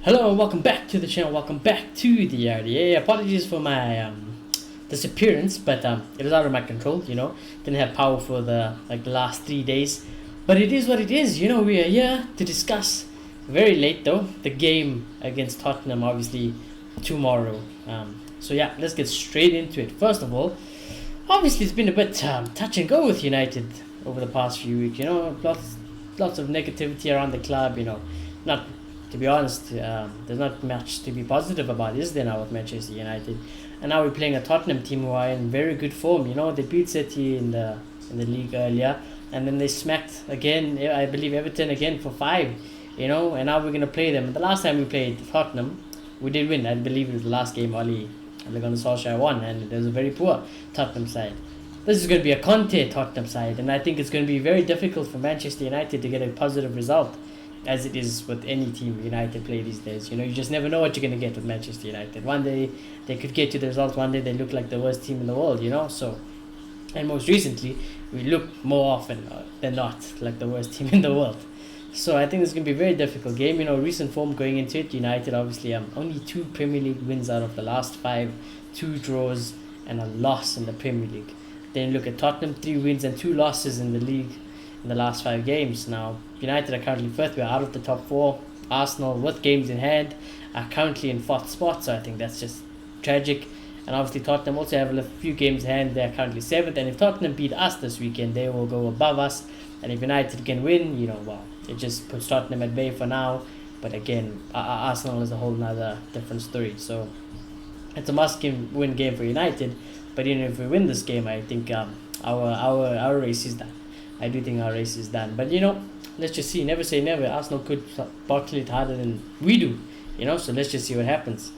Hello and welcome back to the channel. Welcome back to the RDA. Apologies for my disappearance, but it was out of my control. Didn't have power for the last 3 days, but it is what it is. We are here to discuss. Very late though. The game against Tottenham, obviously tomorrow. So yeah, let's get straight into it. First of all, obviously it's been a bit touch and go with United over the past few weeks. Lots of negativity around the club. Not to be honest, there's not much to be positive about, is there, now with Manchester United? And now we're playing a Tottenham team who are in very good form. They beat City in the league earlier, and then they smacked again. I believe Everton again for 5. And now we're gonna play them. The last time we played Tottenham, we did win. I believe it was the last game. Ole Gunnar Solskjaer won, and it was a very poor Tottenham side. This is going to be a Conte Tottenham side, and I think it's going to be very difficult for Manchester United to get a positive result, as it is with any team United play these days. You just never know what you're going to get with Manchester United. One day they could get you the result, one day they look like the worst team in the world, So, and most recently, we look more often than not like the worst team in the world. So I think it's going to be a very difficult game. Recent form going into it, United obviously only 2 Premier League wins out of the last 5, 2 draws and a loss in the Premier League. Then look at Tottenham, 3 wins and 2 losses in the league in the last 5 games. Now, United are currently 5th. We're out of the top 4. Arsenal, with games in hand, are currently in 4th spot. So I think that's just tragic. And obviously Tottenham also have a few games in hand. They're currently 7th. And if Tottenham beat us this weekend, they will go above us. And if United can win, well, it just puts Tottenham at bay for now. But again, Arsenal is a whole nother different story. So it's a must-win game for United. But even if we win this game, I think our race is done. I do think our race is done. But, let's just see. Never say never. Arsenal could bottle it harder than we do. So let's just see what happens.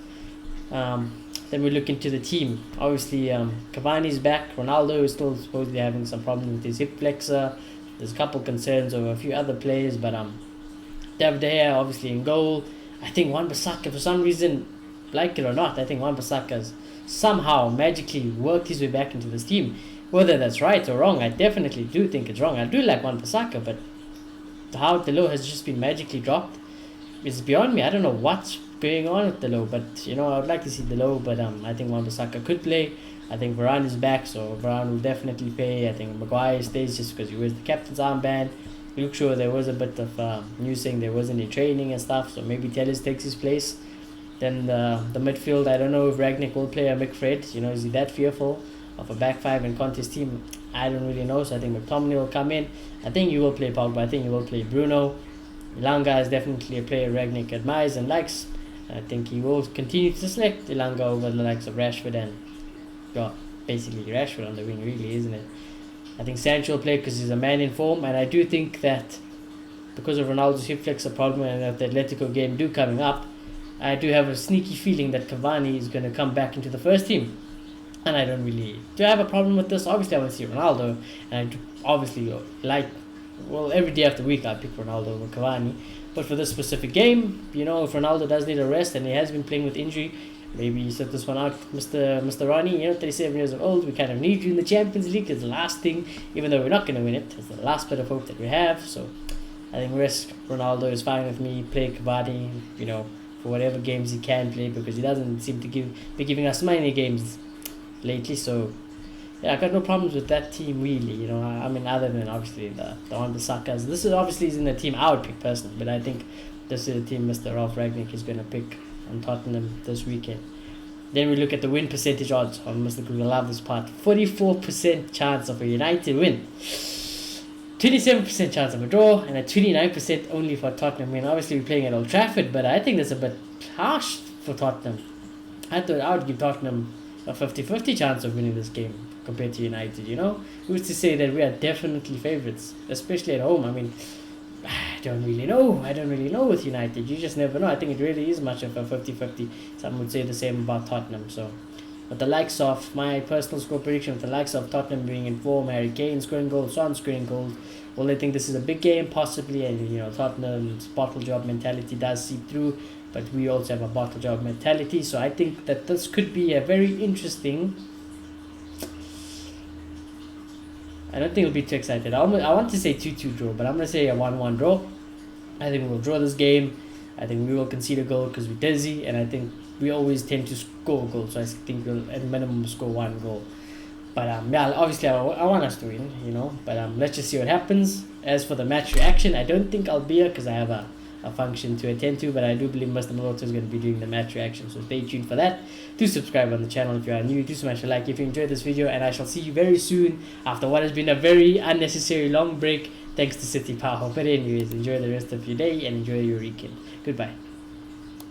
Then we look into the team. Obviously, Cavani's back. Ronaldo is still supposedly having some problems with his hip flexor. There's a couple concerns over a few other players. But David De Gea, obviously, in goal. I think Wan-Bissaka, for some reason, like it or not, I think Wan-Bissaka's somehow magically worked his way back into this team. Whether that's right or wrong, I definitely do think it's wrong. I do like Wan-Bissaka, but how Delo has just been magically dropped is beyond me. I don't know what's going on with Delo, but I would like to see Delo, but I think Wan-Bissaka could play. I think Varane is back, so Varane will definitely play. I think Maguire stays just because he wears the captain's armband. Luke Shaw, there was a bit of news saying there wasn't any training and stuff, so maybe Telles takes his place. Then the midfield, I don't know if Ragnick will play or McFred. Is he that fearful of a back 5 in Conte's team? I don't really know, so I think McTominay will come in. I think he will play Pogba. I think he will play Bruno. Ilanga is definitely a player Ragnick admires and likes. I think he will continue to select Ilanga over the likes of Rashford and, basically Rashford on the wing, really, isn't it? I think Sancho will play because he's a man in form, and I do think that because of Ronaldo's hip flexor problem and the Atletico game coming up, I do have a sneaky feeling that Cavani is going to come back into the first team. And I don't really... Do I have a problem with this? Obviously, I want to see Ronaldo. And I do obviously every day after week, I pick Ronaldo over Cavani. But for this specific game, if Ronaldo does need a rest and he has been playing with injury, maybe you set this one out, Mr. Ronnie, 37 years old, we kind of need you in the Champions League. It's the last thing, even though we're not going to win it. It's the last bit of hope that we have. So I think risk Ronaldo is fine with me. Play Cavani, for whatever games he can play, because he doesn't seem to be giving us many games lately. So yeah, I got no problems with that team really. Other than obviously the Wan-Bissakas. This is obviously isn't a team I would pick personally, but I think this is a team Mr. Ralph Ragnick is going to pick on Tottenham this weekend. Then we look at the win percentage odds on Mr. Google. Love this part. 44% chance of a United win, 27% chance of a draw, and a 29% only for Tottenham win. Obviously, we're playing at Old Trafford, but I think that's a bit harsh for Tottenham. I thought I would give Tottenham a 50-50 chance of winning this game compared to United. Who's to say that we are definitely favourites, especially at home? I don't really know with United. You just never know. I think it really is much of a 50-50. Some would say the same about Tottenham. So, with the likes of my personal score prediction, with the likes of Tottenham being in form, Harry Kane scoring goals, Son scoring goals, well, I think this is a big game possibly, and Tottenham's bottle job mentality does seep through, but we also have a bottle job mentality. So I think that this could be a very interesting... I don't think it'll be too excited. I want to say 2-2 draw, but I'm going to say a 1-1 draw. I think we'll draw this game. I think we will concede a goal because we're dizzy, and I think we always tend to score goals. So I think we'll at minimum score one goal. But yeah, obviously I want us to win, But let's just see what happens. As for the match reaction, I don't think I'll be here because I have a function to attend to. But I do believe Mr. Maloto is going to be doing the match reaction. So stay tuned for that. Do subscribe on the channel if you are new. Do smash a like if you enjoyed this video. And I shall see you very soon after what has been a very unnecessary long break thanks to City Power. But anyways, enjoy the rest of your day and enjoy your weekend. Goodbye.